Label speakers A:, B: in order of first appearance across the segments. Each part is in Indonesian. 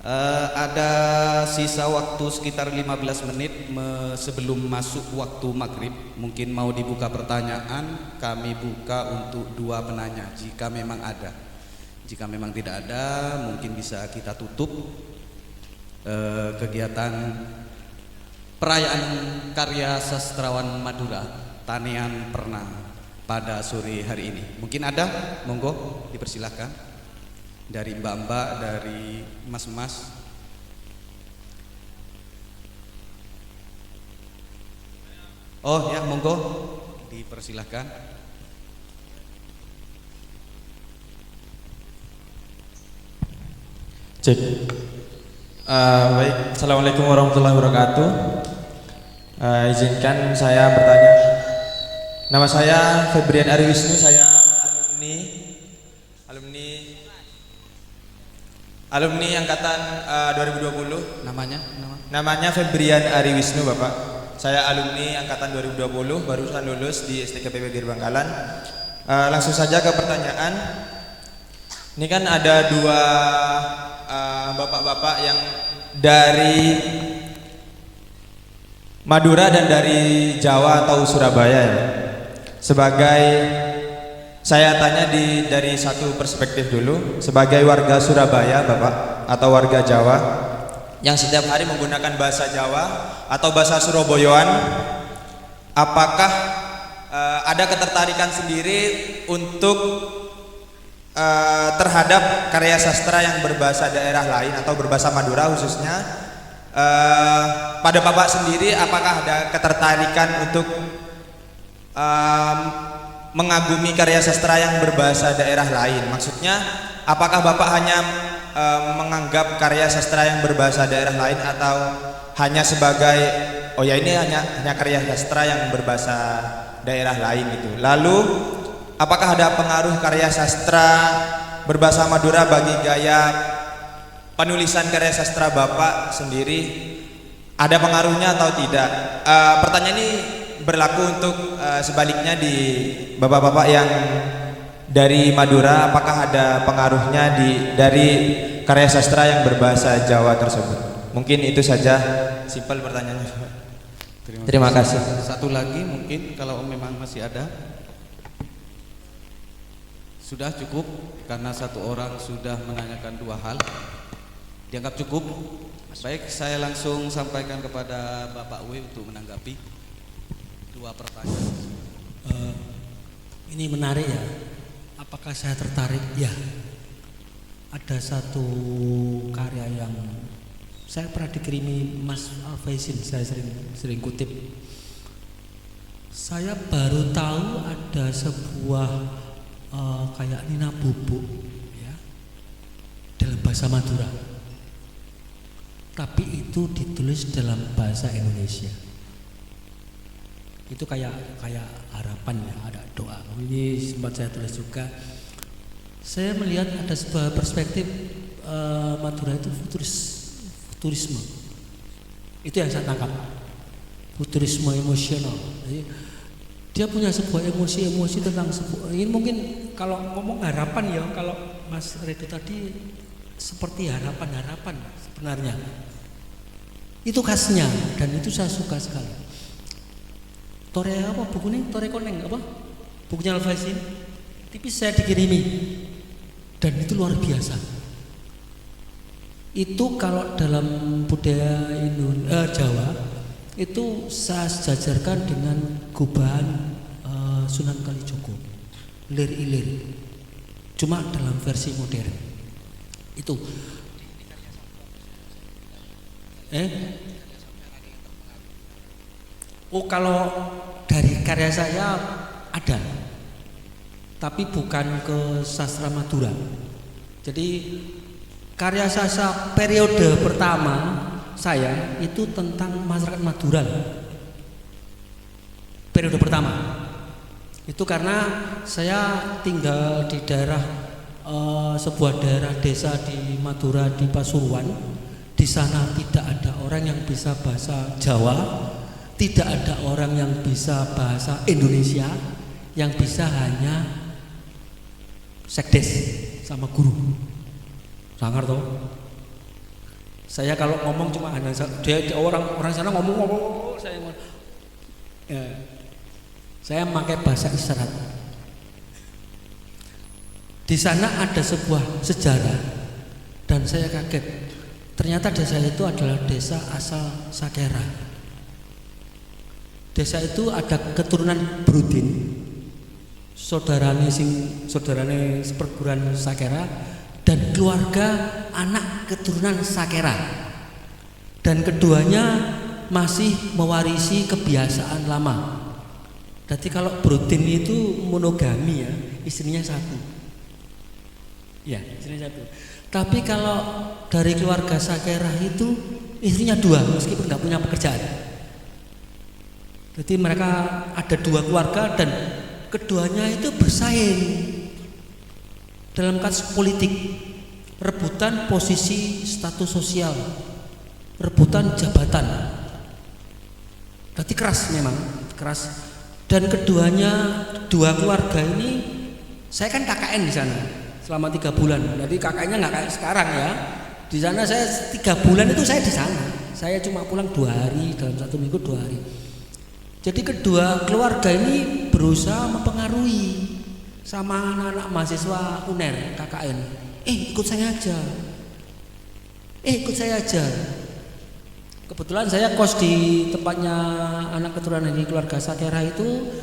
A: Ada sisa waktu sekitar 15 menit sebelum masuk waktu maghrib. Mungkin mau dibuka pertanyaan, kami buka untuk dua penanya jika memang ada. Jika memang tidak ada, mungkin bisa kita tutup kegiatan perayaan karya sastrawan Madura Tanean Perna pada sore hari ini. Mungkin ada, monggo dipersilahkan. Dari mbak-mbak, dari mas-mas. Oh ya, monggo dipersilahkan.
B: Cek. Baik, assalamualaikum warahmatullahi wabarakatuh. Izinkan saya bertanya. Nama saya Febrian Ari Wisnu, saya alumni angkatan 2020. Namanya Febrian Ari Wisnu, Bapak. Saya alumni angkatan 2020, barusan lulus di STKPB Giri Bangkalan. Langsung saja ke pertanyaan. Ini kan ada dua bapak-bapak yang dari Madura dan dari Jawa atau Surabaya ya. Sebagai saya tanya dari satu perspektif dulu, sebagai warga Surabaya Bapak atau warga Jawa yang setiap hari menggunakan bahasa Jawa atau bahasa Surabayaan, apakah ada ketertarikan sendiri untuk terhadap karya sastra yang berbahasa daerah lain atau berbahasa Madura khususnya? Pada Bapak sendiri, apakah ada ketertarikan untuk mengagumi karya sastra yang berbahasa daerah lain? Maksudnya, apakah Bapak hanya menganggap karya sastra yang berbahasa daerah lain atau hanya sebagai oh ya ini hanya karya sastra yang berbahasa daerah lain gitu. Lalu, apakah ada pengaruh karya sastra berbahasa Madura bagi gaya penulisan karya sastra Bapak sendiri? Ada pengaruhnya atau tidak? Pertanyaan ini berlaku untuk sebaliknya di bapak-bapak yang dari Madura, apakah ada pengaruhnya dari karya sastra yang berbahasa Jawa tersebut? Mungkin itu saja, simpel pertanyaannya. Terima kasih.
A: Satu lagi mungkin kalau memang masih ada. Sudah cukup karena satu orang sudah menanyakan dua hal. Dianggap cukup. Baik, saya langsung sampaikan kepada Bapak W untuk menanggapi dua pertanyaan.
C: Ini menarik ya. Apakah saya tertarik? Ya. Ada satu karya yang saya pernah dikirimi Mas Alfaisin, saya sering kutip. Saya baru tahu ada sebuah kayak Nina Bubuk ya, dalam bahasa Madura. Tapi itu ditulis dalam bahasa Indonesia. Itu kayak harapan ya, ada doa. Ini sempat saya tulis juga. Saya melihat ada sebuah perspektif Madura itu futurisme. Itu yang saya tangkap. Futurisme emosional. Jadi, dia punya sebuah emosi tentang sebuah. Ini mungkin kalau ngomong harapan ya, kalau Mas Redo tadi seperti harapan sebenarnya. Itu khasnya dan itu saya suka sekali. Tore apa bukunya? Tore Koneng apa? Bukunya Alfaisin. Tipis saya dikirimi dan itu luar biasa. Itu kalau dalam budaya Jawa itu saya sejajarkan dengan gubahan Sunan Kalijogo, lir ilir. Cuma dalam versi modern. Itu. Oh, kalau dari karya saya ada, tapi bukan ke sastra Madura. Jadi karya sastra periode pertama saya itu tentang masyarakat Madura. Periode pertama itu karena saya tinggal di daerah sebuah daerah desa di Madura di Pasuruan. Di sana tidak ada orang yang bisa bahasa Jawa, tidak ada orang yang bisa bahasa Indonesia, yang bisa hanya sekdes sama guru. Sangar toh? Saya kalau ngomong cuma hanya dia orang sana ngomong, saya memakai bahasa isyarat. Di sana ada sebuah sejarah dan saya kaget. Ternyata desa itu adalah desa asal Sakera. Desa itu ada keturunan Brudin, saudarane seperguruan Sakera, dan keluarga anak keturunan Sakera, dan keduanya masih mewarisi kebiasaan lama. Jadi kalau Brudin itu monogami ya, istrinya satu. Ya, istrinya satu. Tapi kalau dari keluarga Sakera itu istrinya dua, meskipun nggak punya pekerjaan. Jadi mereka ada dua keluarga dan keduanya itu bersaing dalam kasus politik, rebutan posisi status sosial, rebutan jabatan. Jadi keras memang, keras. Dan keduanya, dua keluarga ini, saya kan KKN di sana selama 3 bulan. Jadi KKN-nya nggak kayak sekarang ya. Di sana saya 3 bulan itu saya di sana. Saya cuma pulang 2 hari dalam 1 minggu 2 hari. Jadi kedua keluarga ini berusaha mempengaruhi sama anak-anak mahasiswa UNER KKN. Ikut saya aja. Ikut saya aja. Kebetulan saya kos di tempatnya anak keturunan dari keluarga Sakera itu.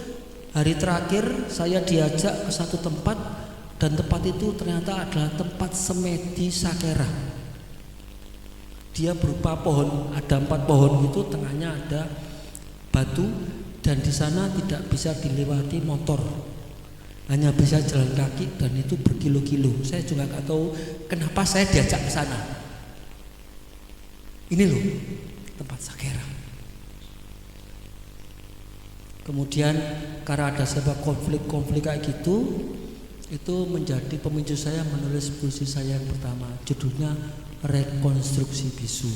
C: Hari terakhir saya diajak ke satu tempat, dan tempat itu ternyata adalah tempat semedi Sakera. Dia berupa pohon, ada 4 pohon itu, tengahnya ada batu, dan di sana tidak bisa dilewati motor, hanya bisa jalan kaki, dan itu berkilo-kilo. Saya juga nggak tahu kenapa saya diajak ke sana. Ini loh tempat Sakera. Kemudian karena ada sebuah konflik kayak gitu, itu menjadi pemicu saya menulis puisi saya yang pertama, judulnya Rekonstruksi Bisu.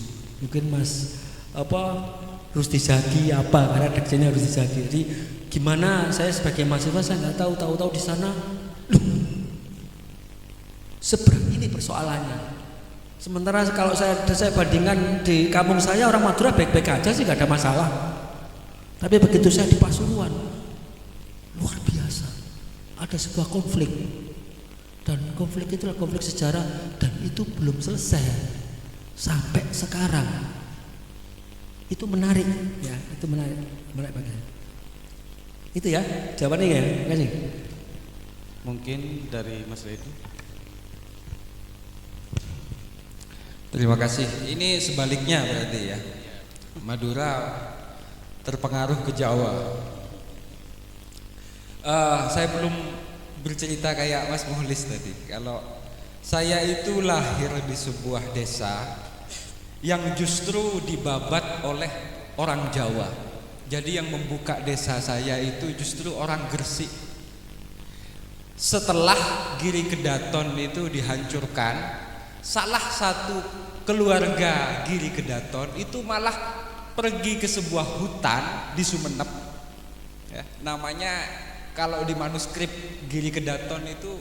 C: Mungkin Mas Rusdi Zaki karena diksinya Rusdi Zaki. Jadi gimana saya sebagai mahasiswa saya nggak tahu di sana, loh, seberat ini persoalannya. Sementara kalau saya bandingkan di kampung saya, orang Madura baik-baik aja sih, nggak ada masalah. Tapi begitu saya di Pasuruan, luar biasa, ada sebuah konflik, dan konflik itu adalah konflik sejarah, dan itu belum selesai sampai sekarang. Itu menarik ya, itu menarik banget. Itu ya jawabannya ya. Terima kasih.
A: Mungkin dari Mas Reddy.
D: Terima kasih. Ini sebaliknya berarti ya. Madura terpengaruh ke Jawa. Saya belum bercerita kayak Mas Muhlis tadi. Kalau saya itu lahir di sebuah desa yang justru dibabat oleh orang Jawa. Jadi yang membuka desa saya itu justru orang Gresik. Setelah Giri Kedaton itu dihancurkan, salah satu keluarga Giri Kedaton itu malah pergi ke sebuah hutan di Sumenep ya, namanya kalau di manuskrip Giri Kedaton itu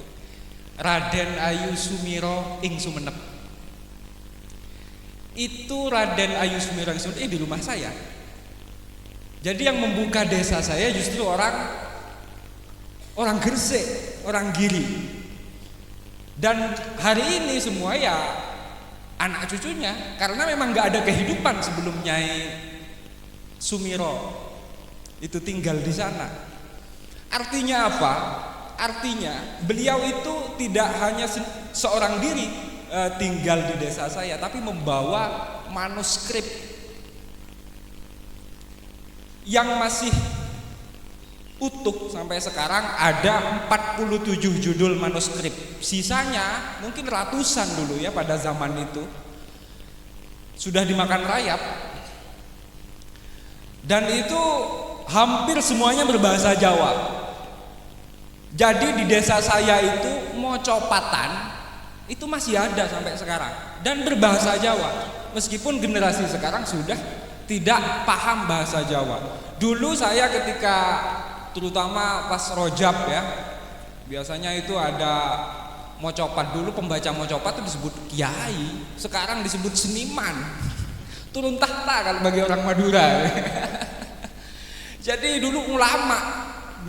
D: Raden Ayu Sumiro ing Sumenep. Itu Raden Ayu Sumiro ing Sumenep di rumah saya. Jadi yang membuka desa saya justru orang Gresik, orang Giri. Dan hari ini semua ya anak cucunya, karena memang nggak ada kehidupan sebelum Nyai Sumiro itu tinggal di sana. Artinya apa? Artinya beliau itu tidak hanya seorang diri tinggal di desa saya, tapi membawa manuskrip yang masih utuh sampai sekarang. Ada 47 judul manuskrip, sisanya mungkin ratusan dulu ya pada zaman itu sudah dimakan rayap, dan itu hampir semuanya berbahasa Jawa. Jadi di desa saya itu mocopatan itu masih ada sampai sekarang dan berbahasa Jawa, meskipun generasi sekarang sudah tidak paham bahasa Jawa. Dulu saya ketika terutama pas Rojab ya, biasanya itu ada mocopat. Dulu pembaca mocopat itu disebut kiai, sekarang disebut seniman. Turun tahta kalau bagi orang Madura. Jadi dulu ulama,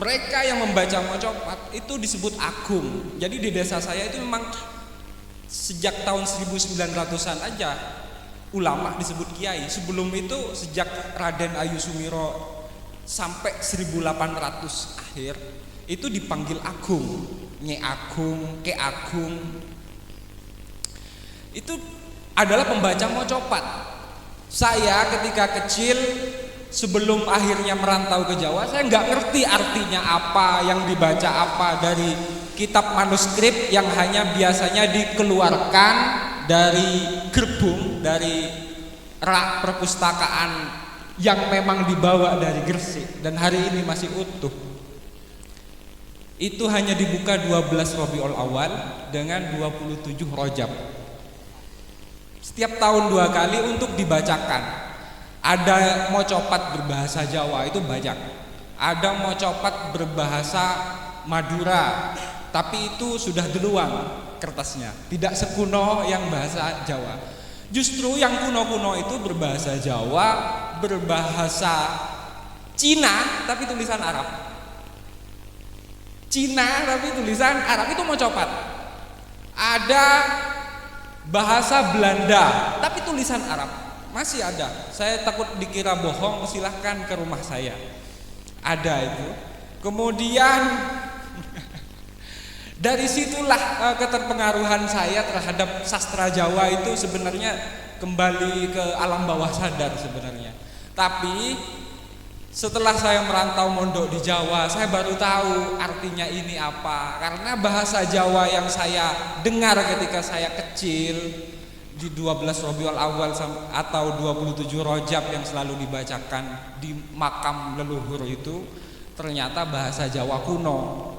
D: mereka yang membaca mocopat itu disebut agung. Jadi di desa saya itu memang sejak tahun 1900-an aja ulama disebut kiai. Sebelum itu sejak Raden Ayu Sumiro sampai 1800 akhir itu dipanggil agung, Nyai Agung, Ke Agung. Itu adalah pembaca mocopat. Saya ketika kecil sebelum akhirnya merantau ke Jawa, saya nggak ngerti artinya apa, yang dibaca apa dari kitab manuskrip yang hanya biasanya dikeluarkan dari gerbong, dari rak perpustakaan yang memang dibawa dari Gresik dan hari ini masih utuh. Itu hanya dibuka 12 Rabiul Awal dengan 27 Rajab. Setiap tahun 2 kali untuk dibacakan. Ada mocopat berbahasa Jawa itu banyak. Ada mocopat berbahasa Madura, tapi itu sudah deluang kertasnya, tidak sekuno yang bahasa Jawa. Justru yang kuno-kuno itu berbahasa Jawa, berbahasa Cina tapi tulisan Arab. Cina tapi tulisan Arab, itu mocopat. Ada bahasa Belanda tapi tulisan Arab, masih ada. Saya takut dikira bohong, silahkan ke rumah saya, ada itu. Kemudian dari situlah keterpengaruhan saya terhadap sastra Jawa itu sebenarnya kembali ke alam bawah sadar sebenarnya. Tapi setelah saya merantau mondok di Jawa, saya baru tahu artinya ini apa. Karena bahasa Jawa yang saya dengar ketika saya kecil di 12 Rabiul Awal atau 27 Rajab yang selalu dibacakan di makam leluhur itu ternyata bahasa Jawa kuno.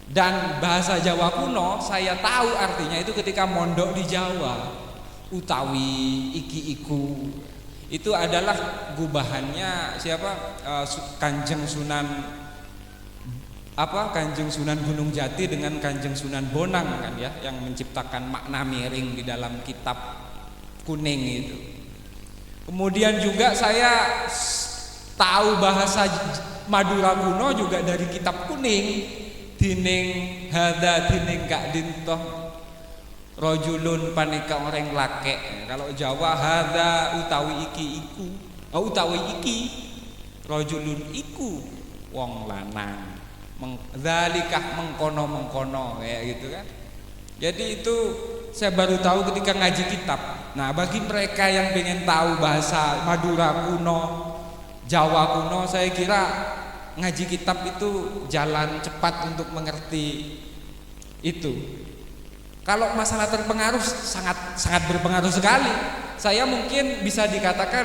D: Dan bahasa Jawa kuno saya tahu artinya itu ketika mondok di Jawa. Utawi iki iku itu adalah gubahannya siapa? Kanjeng Sunan Kanjeng Sunan Gunung Jati dengan Kanjeng Sunan Bonang kan ya, yang menciptakan makna miring di dalam kitab kuning itu. Kemudian juga saya tahu bahasa Madura kuno juga dari kitab kuning. Dining hadza dining kak dintoh rajulun panika orang lake. Kalau Jawa hadza utawi iki iku, utawi iki rajulun iku wong lanang. Zalikah mengkono kayak gitu kan. Jadi itu saya baru tahu ketika ngaji kitab. Nah, bagi mereka yang pengen tahu bahasa Madura kuno, Jawa kuno, saya kira ngaji kitab itu jalan cepat untuk mengerti itu. Kalau masalah terpengaruh sangat berpengaruh sekali. Saya mungkin bisa dikatakan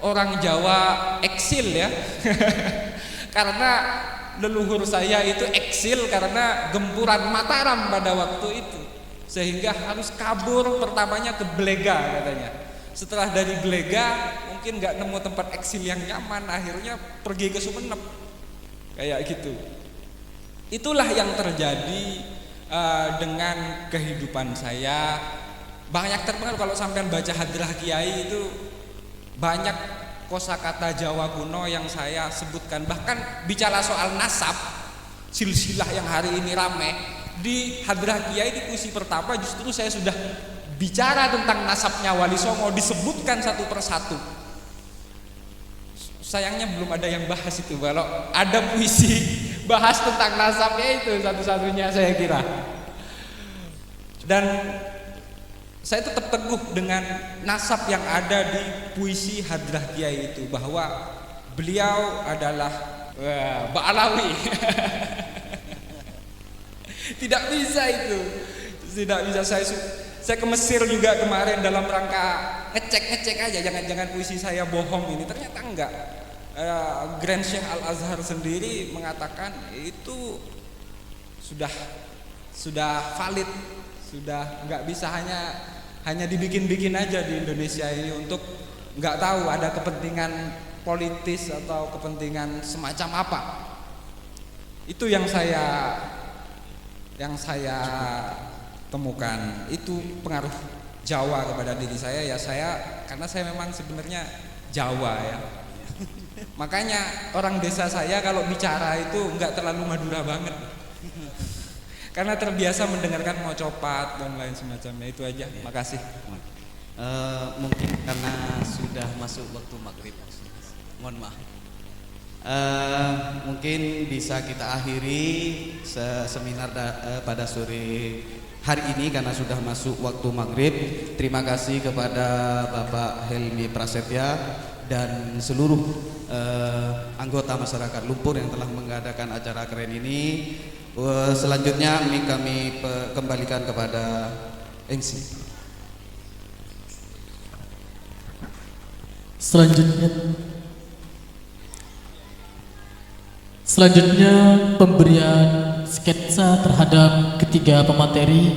D: orang Jawa eksil ya. Karena leluhur saya itu eksil karena gempuran Mataram pada waktu itu. Sehingga harus kabur pertamanya ke Blega katanya. Setelah dari Blega mungkin nggak nemu tempat eksil yang nyaman, akhirnya pergi ke Sumenep. Kayak gitu. Itulah yang terjadi dengan kehidupan saya. Banyak terpengaruh. Kalau sampean baca Hadrah Kiai itu banyak kosakata Jawa kuno yang saya sebutkan. Bahkan bicara soal nasab, silsilah yang hari ini rame, di Hadrah Kiai di puisi pertama justru saya sudah bicara tentang nasabnya Wali Songo, disebutkan satu persatu. Sayangnya belum ada yang bahas itu. Kalau ada puisi bahas tentang nasabnya itu satu-satunya saya kira. Dan saya tetap teguh dengan nasab yang ada di puisi Hadrah Kiai itu, bahwa beliau adalah Ba'alawi. Tidak bisa itu. Tidak bisa. Saya ke Mesir juga kemarin dalam rangka ngecek aja, jangan puisi saya bohong ini. Ternyata enggak. Grand Syekh Al-Azhar sendiri mengatakan itu sudah valid, sudah enggak bisa hanya dibikin-bikin aja di Indonesia ini untuk enggak tahu ada kepentingan politis atau kepentingan semacam apa. Itu yang saya temukan. Itu pengaruh Jawa kepada diri saya ya, karena saya memang sebenarnya Jawa ya. Makanya orang desa saya kalau bicara itu nggak terlalu Madura banget. Karena terbiasa mendengarkan mocopat dan lain semacamnya. Itu aja. Makasih.
A: Mungkin karena sudah masuk waktu maghrib, mohon maaf. Mungkin bisa kita akhiri seminar pada sore hari ini karena sudah masuk waktu maghrib. Terima kasih kepada Bapak Helmi Prasetya dan seluruh anggota masyarakat Lumpur yang telah mengadakan acara keren ini. Selanjutnya kami kembalikan kepada MC.
E: Selanjutnya pemberian sketsa terhadap ketiga pemateri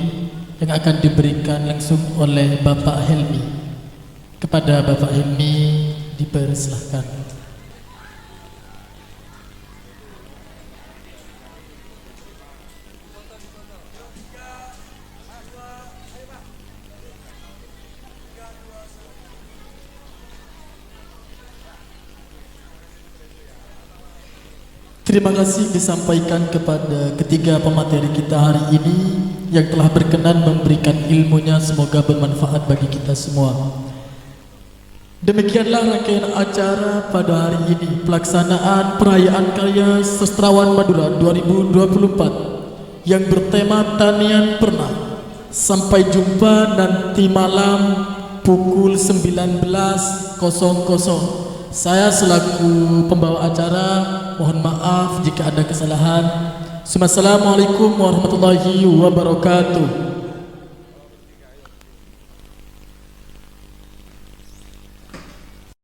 E: yang akan diberikan langsung oleh Bapak Helmi. Kepada Bapak Helmi dipersilahkan. Terima kasih disampaikan kepada ketiga pemateri kita hari ini yang telah berkenan memberikan ilmunya, semoga bermanfaat bagi kita semua. Demikianlah rangkaian acara pada hari ini, pelaksanaan perayaan Karya Sastrawan Madura 2024 yang bertema Tanian Pernah. Sampai jumpa nanti malam pukul 19.00. Saya selaku pembawa acara mohon maaf jika ada kesalahan. Assalamualaikum warahmatullahi wabarakatuh.